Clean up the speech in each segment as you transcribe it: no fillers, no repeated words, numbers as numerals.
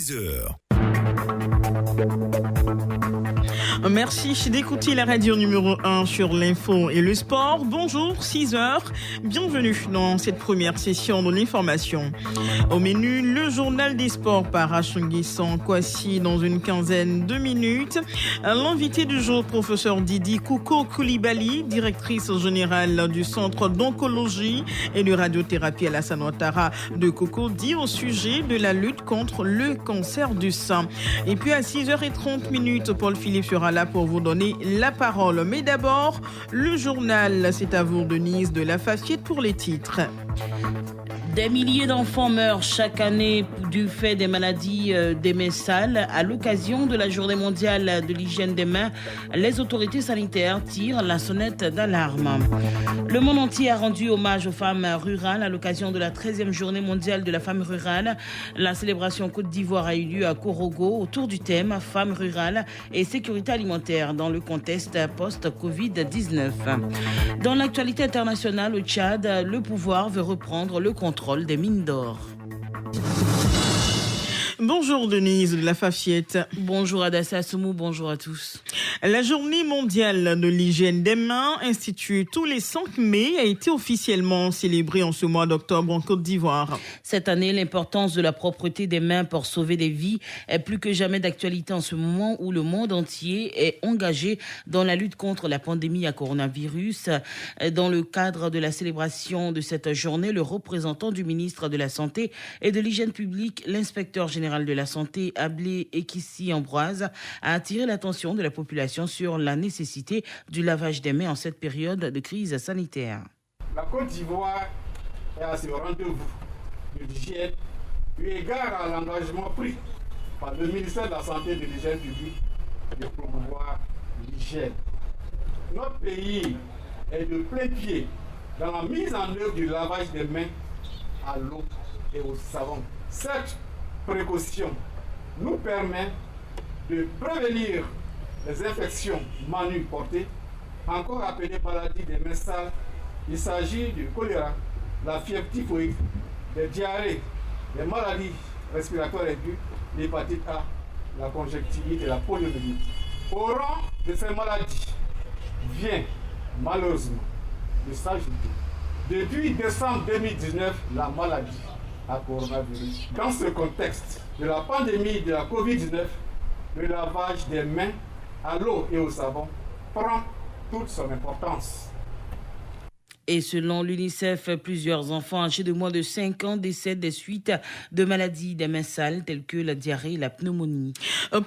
6h. Merci d'écouter la radio numéro 1 sur l'info et le sport. Bonjour, 6h. Bienvenue dans cette première session de l'information. Au menu, le journal des sports par Achungi-San Kwasi dans une quinzaine de minutes. L'invité du jour, professeur Didi Kouko Koulibaly, directrice générale du centre d'oncologie et de radiothérapie Alassane Ouattara de Koko, dit au sujet de la lutte contre le cancer du sein. Et puis à 6h30, Paul Philippe sera là pour vous donner la parole. Mais d'abord, le journal, c'est à vous Denise de la Fafiette pour les titres. Des milliers d'enfants meurent chaque année du fait des maladies des mains sales. À l'occasion de la journée mondiale de l'hygiène des mains, les autorités sanitaires tirent la sonnette d'alarme. Le monde entier a rendu hommage aux femmes rurales à l'occasion de la 13e journée mondiale de la femme rurale. La célébration Côte d'Ivoire a eu lieu à Korogo autour du thème femmes rurales et sécurité alimentaire dans le contexte post-Covid-19. Dans l'actualité internationale au Tchad, le pouvoir veut reprendre le contrôle des mines d'or. Bonjour Denise de la Fafiette. Bonjour Adassa Soumou, bonjour à tous. La journée mondiale de l'hygiène des mains, instituée tous les 5 mai, a été officiellement célébrée en ce mois d'octobre en Côte d'Ivoire. Cette année, l'importance de la propreté des mains pour sauver des vies est plus que jamais d'actualité en ce moment où le monde entier est engagé dans la lutte contre la pandémie à coronavirus. Dans le cadre de la célébration de cette journée, le représentant du ministre de la Santé et de l'Hygiène publique, l'inspecteur général de la Santé, Ablé Ekissi Ambroise, a attiré l'attention de la population sur la nécessité du lavage des mains en cette période de crise sanitaire. La Côte d'Ivoire est à ce rendez-vous de l'hygiène, eu égard à l'engagement pris par le ministère de la Santé et de l'Hygiène publique de promouvoir l'hygiène. Notre pays est de plein pied dans la mise en œuvre du lavage des mains à l'eau et au savon. Cette précaution nous permet de prévenir les infections manuelles portées, encore appelées maladies des mains sales. Il s'agit du choléra, la fièvre typhoïde, des diarrhées, des maladies respiratoires aiguës, l'hépatite A, la conjonctivite et la poliomyélite. Au rang de ces maladies vient malheureusement de s'ajouter, depuis décembre 2019, la maladie à coronavirus. Dans ce contexte de la pandémie de la COVID-19, le lavage des mains à l'eau et au savon prend toute son importance. Et selon l'UNICEF, plusieurs enfants âgés de moins de 5 ans décèdent des suites de maladies des mains sales telles que la diarrhée et la pneumonie.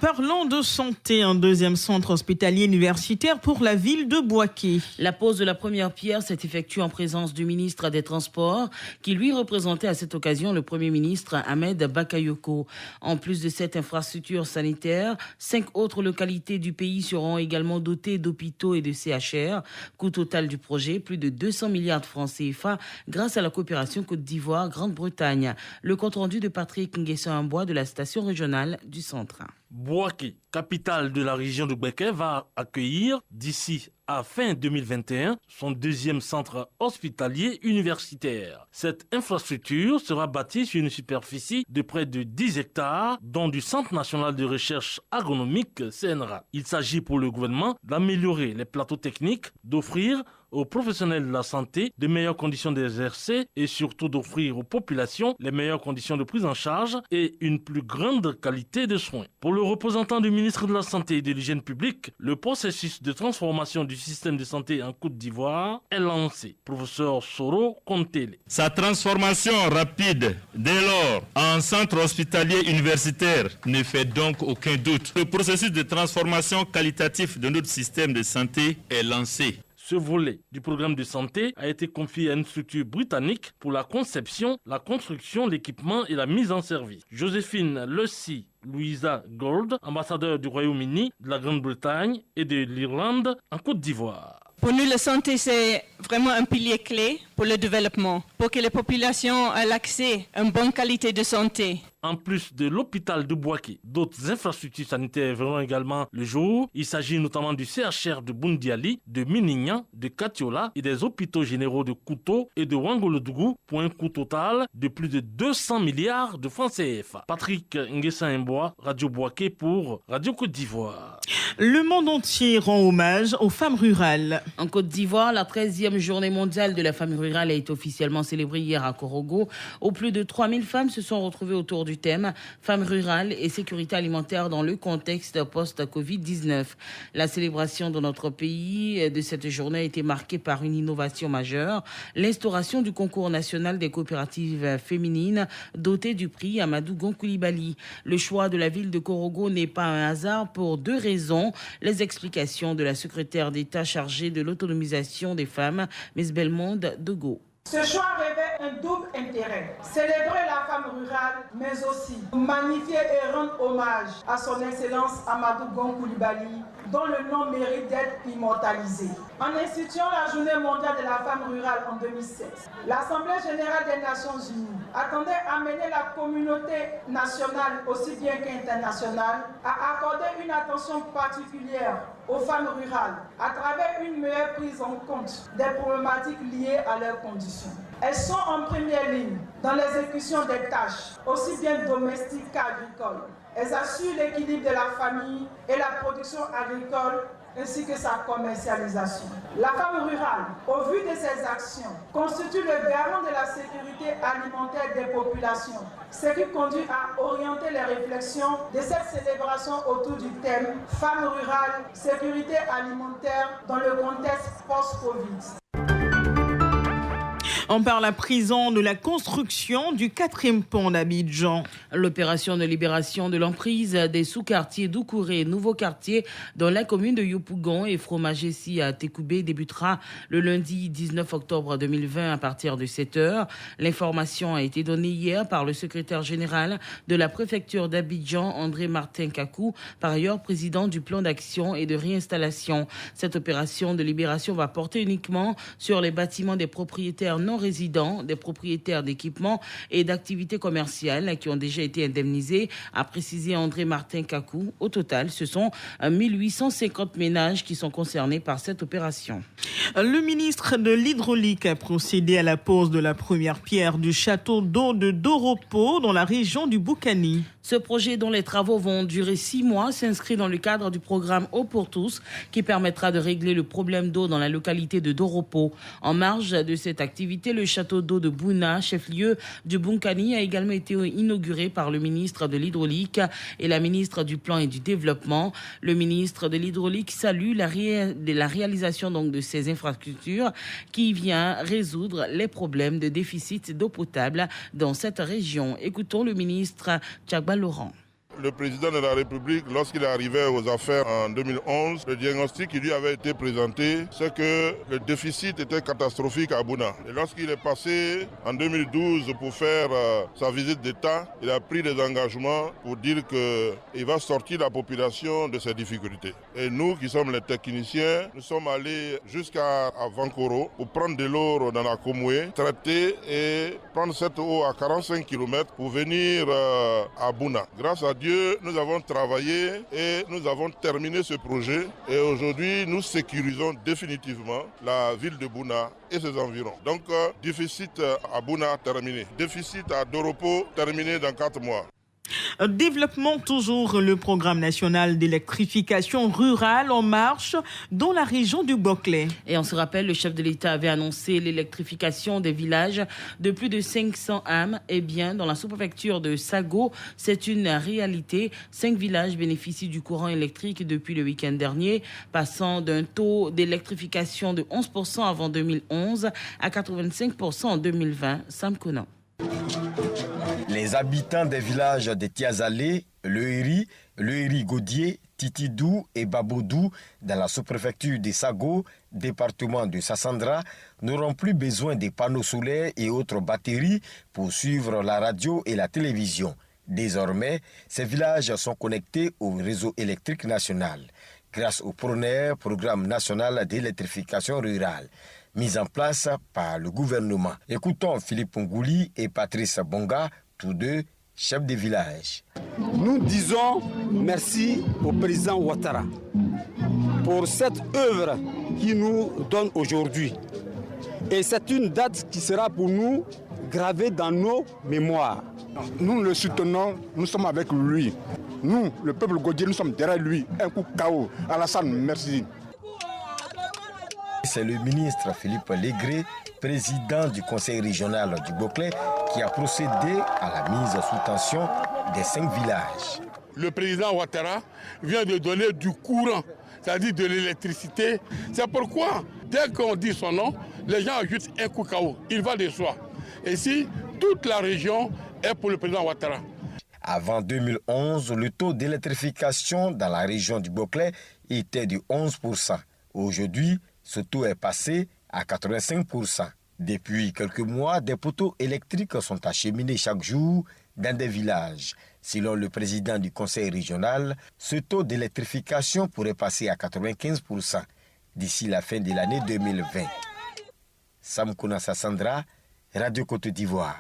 Parlons de santé, un deuxième centre hospitalier universitaire pour la ville de Bouaké. La pose de la première pierre s'est effectuée en présence du ministre des Transports qui lui représentait à cette occasion le Premier ministre Ahmed Bakayoko. En plus de cette infrastructure sanitaire, 5 autres localités du pays seront également dotées d'hôpitaux et de CHR. Coût total du projet, plus de 200 milliards de francs CFA grâce à la coopération Côte d'Ivoire-Grande-Bretagne. Le compte-rendu de Patrick Nguesson-Ambois de la station régionale du centre. Bouaké, capitale de la région de Bouaké, va accueillir d'ici à fin 2021 son deuxième centre hospitalier universitaire. Cette infrastructure sera bâtie sur une superficie de près de 10 hectares, dont du Centre national de recherche agronomique CNRA. Il s'agit pour le gouvernement d'améliorer les plateaux techniques, d'offrir aux professionnels de la santé de meilleures conditions d'exercer et surtout d'offrir aux populations les meilleures conditions de prise en charge et une plus grande qualité de soins. Pour le représentant du ministre de la Santé et de l'Hygiène publique, le processus de transformation du système de santé en Côte d'Ivoire est lancé. Professeur Soro Kontele. Sa transformation rapide dès lors en centre hospitalier universitaire ne fait donc aucun doute. Le processus de transformation qualitatif de notre système de santé est lancé. Ce volet du programme de santé a été confié à une structure britannique pour la conception, la construction, l'équipement et la mise en service. Joséphine Lucy Louisa Gold, ambassadeur du Royaume-Uni, de la Grande-Bretagne et de l'Irlande en Côte d'Ivoire. Pour nous, la santé, c'est vraiment un pilier clé pour le développement, pour que les populations aient l'accès à une bonne qualité de santé. En plus de l'hôpital de Bouaké, d'autres infrastructures sanitaires verront également le jour. Il s'agit notamment du CHR de Boundiali, de Minignan, de Katiola et des hôpitaux généraux de Kouto et de Wangolodougou pour un coût total de plus de 200 milliards de francs CFA. Patrick Nguessa-Mboa, Radio Bouaké pour Radio Côte d'Ivoire. Le monde entier rend hommage aux femmes rurales. En Côte d'Ivoire, la 13e journée mondiale de la femme rurale a été officiellement célébrée hier à Korogo, où plus de 3000 femmes se sont retrouvées autour du thème « Femmes rurales et sécurité alimentaire dans le contexte post-Covid-19 ». La célébration dans notre pays de cette journée a été marquée par une innovation majeure, l'instauration du concours national des coopératives féminines doté du prix Amadou Gon Coulibaly. Le choix de la ville de Korogo n'est pas un hasard pour deux raisons. Les explications de la secrétaire d'État chargée de l'autonomisation des femmes, Ms Belmonde Dego. Ce choix revêt un double intérêt. Célébrer la femme rurale, mais aussi magnifier et rendre hommage à son excellence Amadou Gon Coulibaly, dont le nom mérite d'être immortalisé. En instituant la journée mondiale de la femme rurale en 2007, l'Assemblée générale des Nations unies attendait à amener la communauté nationale aussi bien qu'internationale à accorder une attention particulière aux femmes rurales à travers une meilleure prise en compte des problématiques liées à leurs conditions. Elles sont en première ligne dans l'exécution des tâches, aussi bien domestiques qu'agricoles. Elles assurent l'équilibre de la famille et la production agricole ainsi que sa commercialisation. La femme rurale, au vu de ses actions, constitue le garant de la sécurité alimentaire des populations, ce qui conduit à orienter les réflexions de cette célébration autour du thème « Femmes rurales, sécurité alimentaire dans le contexte post-Covid ». On parle à présent de la construction du 4e pont d'Abidjan. L'opération de libération de l'emprise des sous-quartiers d'Oukouré et Nouveau Quartier dans la commune de Yopougon et Fromagessi à Tékoubé débutera le lundi 19 octobre 2020 à partir de 7h. L'information a été donnée hier par le secrétaire général de la préfecture d'Abidjan, André Martin Kakou, par ailleurs président du plan d'action et de réinstallation. Cette opération de libération va porter uniquement sur les bâtiments des propriétaires non résidents, des propriétaires d'équipements et d'activités commerciales qui ont déjà été indemnisés, a précisé André Martin Kakou. Au total, ce sont 1850 ménages qui sont concernés par cette opération. Le ministre de l'Hydraulique a procédé à la pose de la première pierre du château d'eau de Doropo dans la région du Boukani. Ce projet, dont les travaux vont durer 6 mois, s'inscrit dans le cadre du programme Eau pour tous, qui permettra de régler le problème d'eau dans la localité de Doropo. En marge de cette activité, le château d'eau de Bouna, chef-lieu du Boukani, a également été inauguré par le ministre de l'Hydraulique et la ministre du Plan et du Développement. Le ministre de l'Hydraulique salue la réalisation donc de ces infrastructures qui vient résoudre les problèmes de déficit d'eau potable dans cette région. Écoutons le ministre Tchagba Laurent. Le président de la République, lorsqu'il est arrivé aux affaires en 2011, le diagnostic qui lui avait été présenté, c'est que le déficit était catastrophique à Bouna. Et lorsqu'il est passé en 2012 pour faire sa visite d'État, il a pris des engagements pour dire qu'il va sortir la population de ses difficultés. Et nous, qui sommes les techniciens, nous sommes allés jusqu'à Vankoro pour prendre de l'eau dans la Komoué, traiter et prendre cette eau à 45 km pour venir à Bouna. Grâce à Dieu, nous avons travaillé et nous avons terminé ce projet. Et aujourd'hui, nous sécurisons définitivement la ville de Bouna et ses environs. Donc, déficit à Bouna terminé. Déficit à Doropo terminé dans 4 mois. Développement toujours, le programme national d'électrification rurale en marche dans la région du Boclé. Et on se rappelle, le chef de l'État avait annoncé l'électrification des villages de plus de 500 âmes. Eh bien, dans la sous-préfecture de Sago, c'est une réalité. 5 villages bénéficient du courant électrique depuis le week-end dernier, passant d'un taux d'électrification de 11% avant 2011 à 85% en 2020. Sam Conan. Les habitants des villages de Tiazalé, Le Héri Gaudier, Titidou et Babodou, dans la sous-préfecture de Sago, département de Sassandra, n'auront plus besoin des panneaux solaires et autres batteries pour suivre la radio et la télévision. Désormais, ces villages sont connectés au réseau électrique national, grâce au PRONER, Programme national d'électrification rurale, mis en place par le gouvernement. Écoutons Philippe Ngouli et Patrice Bonga, tous deux chefs de village. Nous disons merci au président Ouattara pour cette œuvre qu'il nous donne aujourd'hui. Et c'est une date qui sera pour nous gravée dans nos mémoires. Nous le soutenons, nous sommes avec lui. Nous, le peuple godier, nous sommes derrière lui. Un coup KO. Alassane, merci. C'est le ministre Philippe Légré, président du conseil régional du Boclé, qui a procédé à la mise sous tension des 5 villages. Le président Ouattara vient de donner du courant, c'est-à-dire de l'électricité. C'est pourquoi, dès qu'on dit son nom, les gens ajoutent un coup KO. Il va de soi. Et si toute la région est pour le président Ouattara. Avant 2011, le taux d'électrification dans la région du Boclé était de 11%. Aujourd'hui, ce taux est passé à 85%. Depuis quelques mois, des poteaux électriques sont acheminés chaque jour dans des villages. Selon le président du conseil régional, ce taux d'électrification pourrait passer à 95% d'ici la fin de l'année 2020. Sam Kounassa Sandra, Radio Côte d'Ivoire.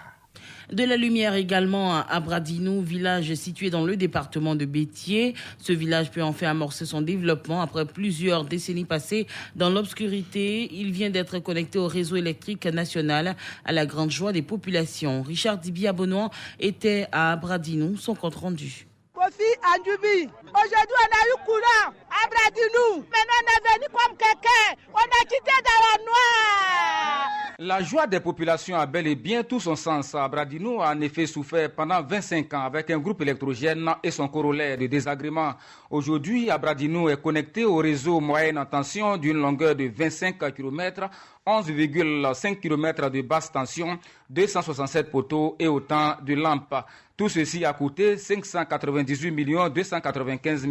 De la lumière également à Bradinou, village situé dans le département de Béthié. Ce village peut enfin amorcer son développement après plusieurs décennies passées dans l'obscurité. Il vient d'être connecté au réseau électrique national à la grande joie des populations. Richard Dibi-Abonoan était à Bradinou, son compte rendu. Kofi Andjoubi, aujourd'hui on a eu courant à Bradinou. Maintenant on est venu comme quelqu'un, on a quitté dans la noire. La joie des populations a bel et bien tout son sens. Bradinou a en effet souffert pendant 25 ans avec un groupe électrogène et son corollaire de désagréments. Aujourd'hui, Bradinou est connecté au réseau moyenne tension d'une longueur de 25 km, 11,5 km de basse tension, 267 poteaux et autant de lampes. Tout ceci a coûté 598 295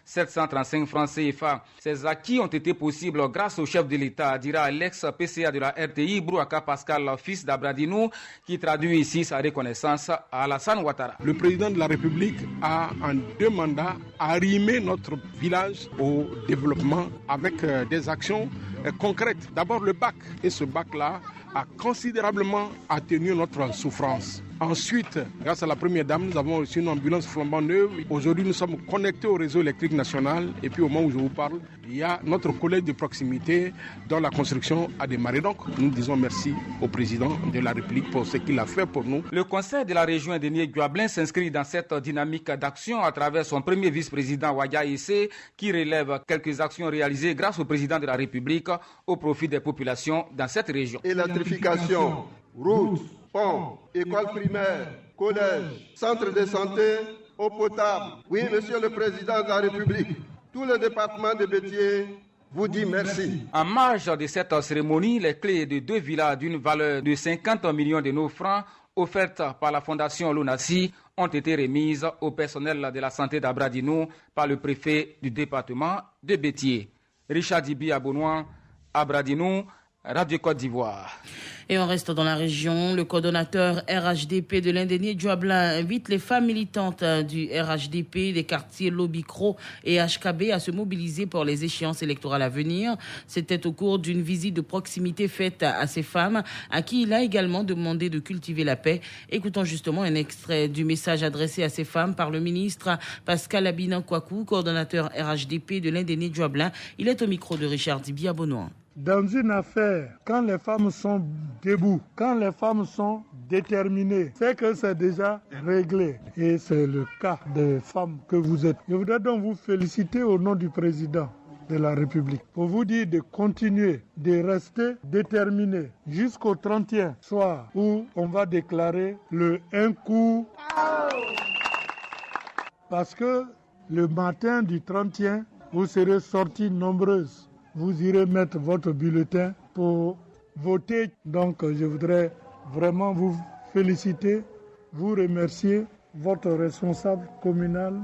735 francs CFA. Ces acquis ont été possibles grâce au chef de l'État, dira l'ex-PCA de la RTI, Brouaka Pascal, fils d'Abradinou, qui traduit ici sa reconnaissance à Alassane Ouattara. Le président de la République a, en 2 mandats, arrimé notre village au développement avec des actions concrètes. D'abord le bac, et ce bac-là a considérablement atténué notre souffrance. Ensuite, grâce à la première dame, nous avons reçu une ambulance flambant neuve. Aujourd'hui, nous sommes connectés au réseau électrique national. Et puis, au moment où je vous parle, il y a notre collège de proximité dont la construction a démarré. Donc, nous disons merci au président de la République pour ce qu'il a fait pour nous. Le conseil de la région Indénié-Guablin s'inscrit dans cette dynamique d'action à travers son premier vice-président Ouadia Issé, qui relève quelques actions réalisées grâce au président de la République au profit des populations dans cette région. Électrification, routes, ponts, écoles primaires, collèges, centres de santé, eau potable. Oui, monsieur le président de la République, tout le département de Béthié vous dit merci. En marge de cette cérémonie, les clés de 2 villas d'une valeur de 50 millions de nos francs offertes par la fondation Lonassi ont été remises au personnel de la santé d'Abradinou par le préfet du département de Béthié. Richard Dibi-Abonoan, Abradinou, Radio Côte d'Ivoire. Et on reste dans la région. Le coordonnateur RHDP de l'Indénié-Guablin invite les femmes militantes du RHDP des quartiers Lobicro et HKB à se mobiliser pour les échéances électorales à venir. C'était au cours d'une visite de proximité faite à ces femmes à qui il a également demandé de cultiver la paix. Écoutons justement un extrait du message adressé à ces femmes par le ministre Pascal Abinan-Kouakou, coordonnateur RHDP de l'Indénié-Guablin. Il est au micro de Richard Dibi-Abonoan. Dans une affaire, quand les femmes sont debout, quand les femmes sont déterminées, c'est que c'est déjà réglé. Et c'est le cas des femmes que vous êtes. Je voudrais donc vous féliciter au nom du président de la République pour vous dire de continuer, de rester déterminés jusqu'au 31 soir où on va déclarer le un coup. Parce que le matin du 31, vous serez sortis nombreuses. Vous irez mettre votre bulletin pour voter. Donc, je voudrais vraiment vous féliciter, vous remercier, votre responsable communal,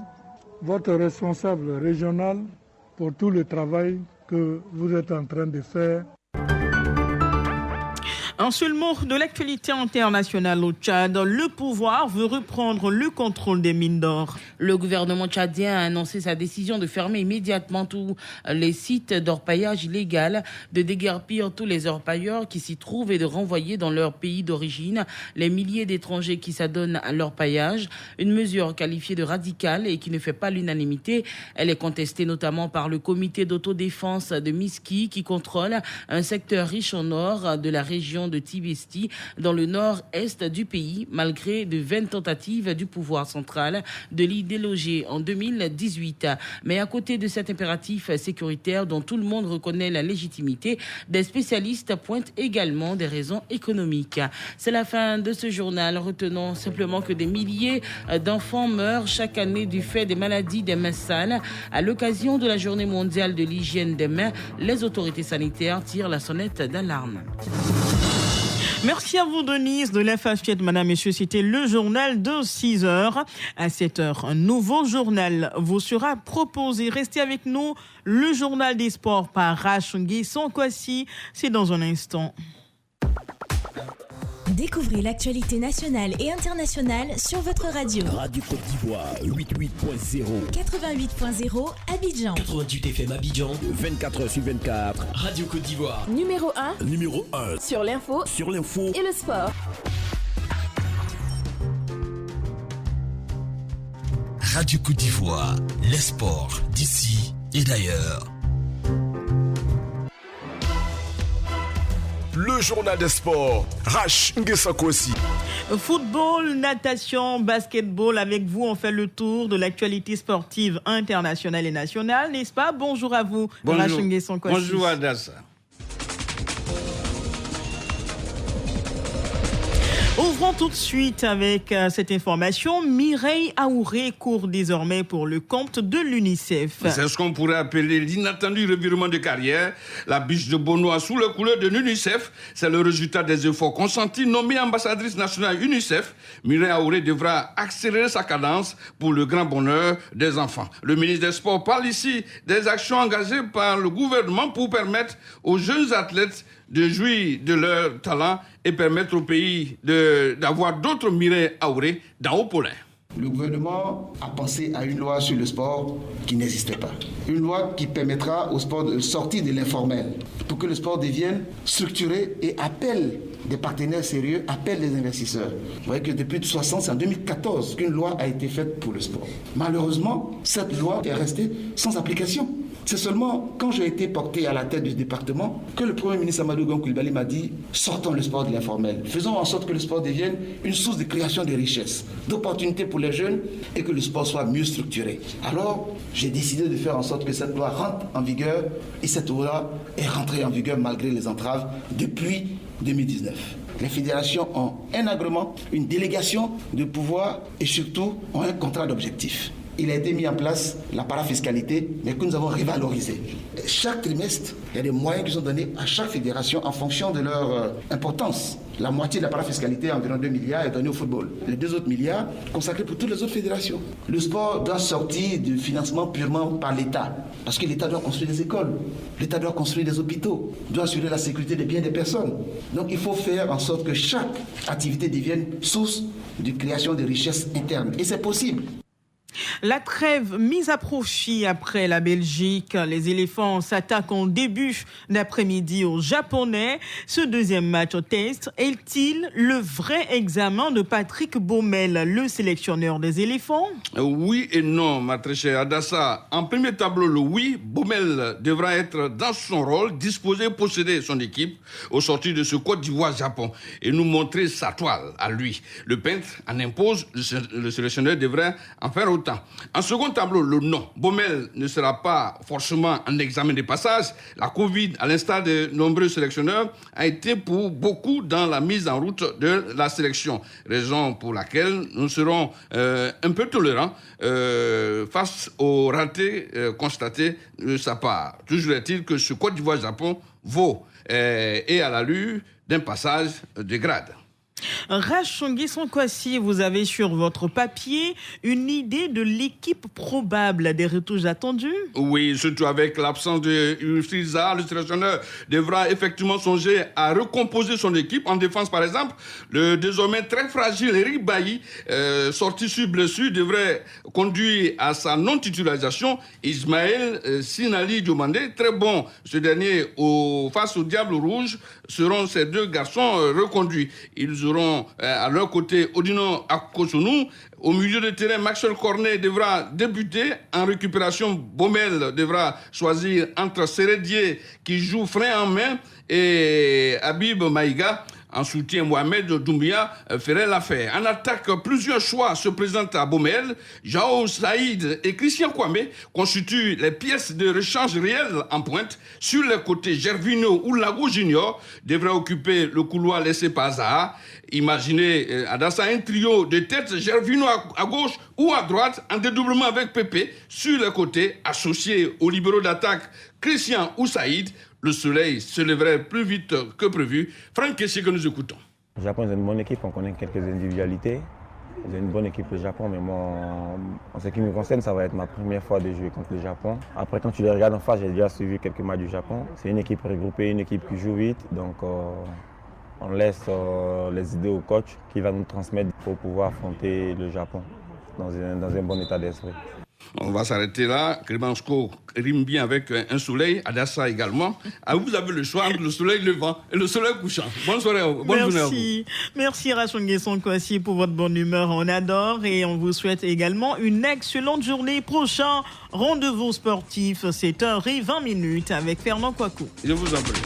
votre responsable régional, pour tout le travail que vous êtes en train de faire. Un Un seul mot de l'actualité internationale au Tchad. Le pouvoir veut reprendre le contrôle des mines d'or. Le gouvernement tchadien a annoncé sa décision de fermer immédiatement tous les sites d'orpaillage illégal, de déguerpir tous les orpailleurs qui s'y trouvent et de renvoyer dans leur pays d'origine les milliers d'étrangers qui s'adonnent à l'orpaillage. Une mesure qualifiée de radicale et qui ne fait pas l'unanimité. Elle est contestée notamment par le comité d'autodéfense de Miski qui contrôle un secteur riche en or de la région de Tibesti dans le nord-est du pays, malgré de vaines tentatives du pouvoir central de l'y déloger en 2018. Mais à côté de cet impératif sécuritaire dont tout le monde reconnaît la légitimité, des spécialistes pointent également des raisons économiques. C'est la fin de ce journal. Retenons simplement que des milliers d'enfants meurent chaque année du fait des maladies des mains sales. À l'occasion de la journée mondiale de l'hygiène des mains, les autorités sanitaires tirent la sonnette d'alarme. Merci à vous, Denise de l'Infafiette. Madame, Messieurs, c'était le journal de 6 heures. À 7 heures, un nouveau journal vous sera proposé. Restez avec nous. Le journal des sports par Rachungé Sankwasi. C'est dans un instant. Découvrez l'actualité nationale et internationale sur votre radio. Radio Côte d'Ivoire, 88.0. 88.0 Abidjan. 88 FM Abidjan. 24h/24. Radio Côte d'Ivoire. Numéro 1. Numéro 1. Sur l'info. Sur l'info. Et le sport. Radio Côte d'Ivoire. Les sports d'ici et d'ailleurs. Le journal des sports, Rachungé Sankwasi. Football, natation, basketball, avec vous, on fait le tour de l'actualité sportive internationale et nationale, n'est-ce pas? Bonjour à vous, Rachungé Sankwasi. Bonjour Adassa. Ouvrons tout de suite avec cette information. Mireille Aouré court désormais pour le compte de l'UNICEF. C'est ce qu'on pourrait appeler l'inattendu revirement de carrière. La biche de Bonoa sous le couleur de l'UNICEF, c'est le résultat des efforts consentis. Nommée ambassadrice nationale UNICEF, Mireille Aouré devra accélérer sa cadence pour le grand bonheur des enfants. Le ministre des Sports parle ici des actions engagées par le gouvernement pour permettre aux jeunes athlètes de jouir de leur talent et permettre au pays d'avoir d'autres Mireille Aouré dans haut polin. Le gouvernement a pensé à une loi sur le sport qui n'existait pas. Une loi qui permettra au sport de sortir de l'informel pour que le sport devienne structuré et appelle des partenaires sérieux, appelle des investisseurs. Vous voyez que depuis 60, c'est en 2014 qu'une loi a été faite pour le sport. Malheureusement, cette loi est restée sans application. C'est seulement quand j'ai été porté à la tête du département que le Premier ministre Amadou Gon Coulibaly m'a dit « Sortons le sport de l'informel. Faisons en sorte que le sport devienne une source de création de richesses, d'opportunités pour les jeunes et que le sport soit mieux structuré. » Alors, j'ai décidé de faire en sorte que cette loi rentre en vigueur et cette loi est rentrée en vigueur malgré les entraves depuis 2019. Les fédérations ont un agrément, une délégation de pouvoir et surtout ont un contrat d'objectifs. Il a été mis en place la parafiscalité, mais que nous avons revalorisé. Chaque trimestre, il y a des moyens qui sont donnés à chaque fédération en fonction de leur importance. La moitié de la parafiscalité, environ 2 milliards, est donnée au football. Les 2 autres milliards consacrés pour toutes les autres fédérations. Le sport doit sortir du financement purement par l'État. Parce que l'État doit construire des écoles, l'État doit construire des hôpitaux, doit assurer la sécurité des biens des personnes. Donc il faut faire en sorte que chaque activité devienne source de création de richesses internes. Et c'est possible. La trêve mise à profit après la Belgique. Les éléphants s'attaquent en début d'après-midi aux Japonais. Ce deuxième match au test est-il le vrai examen de Patrick Baumel, le sélectionneur des éléphants? Oui et non, ma très chère Adassa. En premier tableau, le oui, Baumel devra être dans son rôle, disposé, posséder son équipe au sortir de ce Côte d'Ivoire-Japon et nous montrer sa toile à lui. Le peintre en impose, le sélectionneur devrait en faire autant. En second tableau, le non. Baumel ne sera pas forcément un examen de passage. La Covid, à l'instar de nombreux sélectionneurs, a été pour beaucoup dans la mise en route de la sélection. Raison pour laquelle nous serons un peu tolérants face aux ratés constatés de sa part. Toujours est-il que ce Côte d'Ivoire-Japon vaut et à l'allure d'un passage de grade. Rachongé Sonkwasi, vous avez sur votre papier une idée de l'équipe probable des retouches attendues? Oui, surtout avec l'absence de Friza, le sélectionneur devra effectivement songer à recomposer son équipe. En défense, par exemple, le désormais très fragile Eric Bailly, sorti sur blessure, devrait conduire à sa non-titularisation. Ismaël Sinali Diomandé, très bon, ce dernier face au Diable Rouge, seront ces deux garçons reconduits. Ils auront à leur côté Odino Akosunu. Au milieu de terrain, Maxwell Cornet devra débuter. En récupération, Baumel devra choisir entre Seredier, qui joue frein en main, et Habib Maïga. En soutien, Mohamed Doumbia ferait l'affaire. En attaque, plusieurs choix se présentent à Baumel. Jao Saïd et Christian Kwame constituent les pièces de rechange réelles en pointe. Sur les côtés, Gervinho ou Lago Junior devraient occuper le couloir laissé par Zaha. Imaginez Adassa un trio de tête, Gervinho à gauche ou à droite, en dédoublement avec Pépé. Sur les côtés, associés aux libéraux d'attaque Christian ou Saïd, le soleil se lèverait plus vite que prévu. Franck, qu'est-ce que nous écoutons? Le Japon est une bonne équipe, on connaît quelques individualités. C'est une bonne équipe, le Japon, mais moi, en ce qui me concerne, ça va être ma première fois de jouer contre le Japon. Après, quand tu les regardes en face, j'ai déjà suivi quelques matchs du Japon. C'est une équipe regroupée, une équipe qui joue vite, donc on laisse les idées au coach qui va nous transmettre pour pouvoir affronter le Japon dans un bon état d'esprit. On va s'arrêter là. Kremansko rime bien avec un soleil, Adassa également. Vous avez le choix entre le soleil levant et le soleil couchant. Bonne soirée, bonne journée à vous. Merci Rachongé Sonkwasi pour votre bonne humeur. On adore et on vous souhaite également une excellente journée. Prochain rendez-vous sportif, 7h20 avec Fernand Kouakou. Je vous en prie.